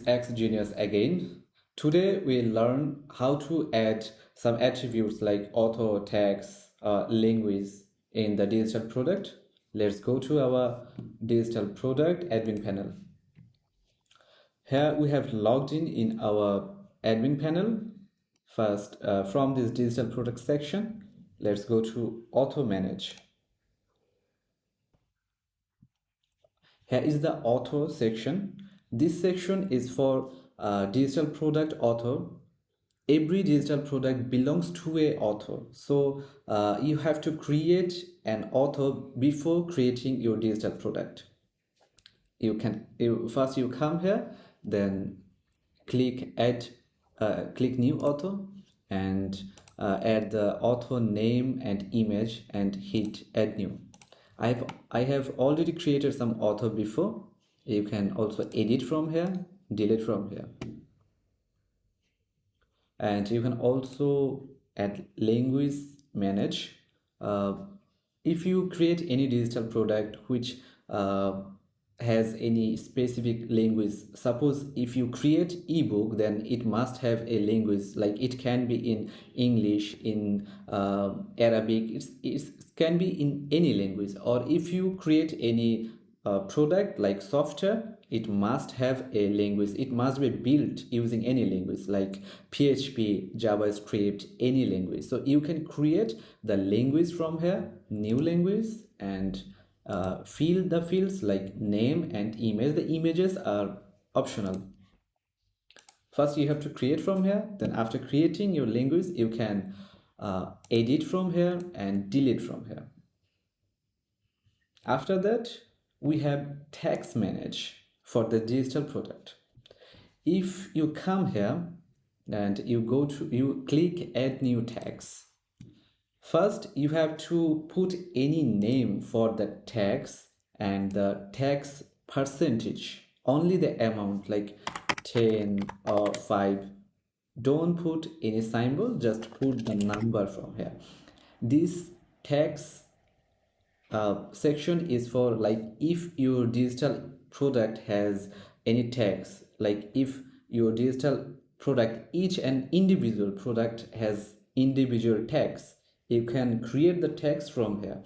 is X Genius again. Today we learn how to add some attributes like auto, tags, language in the digital product. Let's go to our digital product admin panel. Here we have logged in our admin panel. First, from this digital product section, let's go to auto manage. Here is the auto section. This section is for digital product auto. Every digital product belongs to a author, so you have to create an author before creating your digital product. First you come here, then click add, click new author, and add the author name and image and hit add new. I have already created some author before. You can also edit from here, delete from here, and you can also add language manage. If you create any digital product which has any specific language, suppose if you create ebook, then it must have a language, like it can be in English, in Arabic, it can be in any language. Or if you create any product like software, it must have a language. It must be built using any language like PHP, JavaScript, any language. So you can create the language from here, new language, and fill the fields like name and image. The images are optional. First you have to create from here, then after creating your language you can edit from here and delete from here. After that we have tags manage for the digital product. If you come here and you click add new tags, first you have to put any name for the tags and the tags percentage, only the amount like 10 or 5. Don't put any symbol, just put the number from here. This tags section is for like if your digital product has any tags, like if your digital product, each and individual product has individual tags, you can create the tags from here.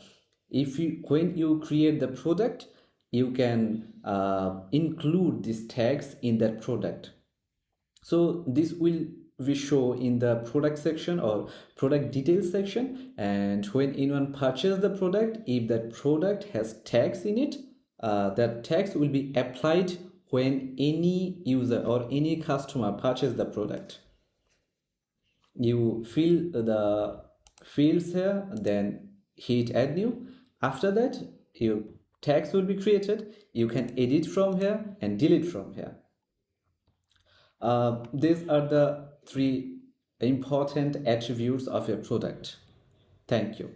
When you create the product, you can include these tags in that product. So this will we show in the product section or product details section, and when anyone purchases the product, if that product has tags in it, that tags will be applied when any user or any customer purchases the product. You fill the fields here, then hit add new. After that your tags will be created. You can edit from here and delete from here. These are the 3 important attributes of your product. Thank you.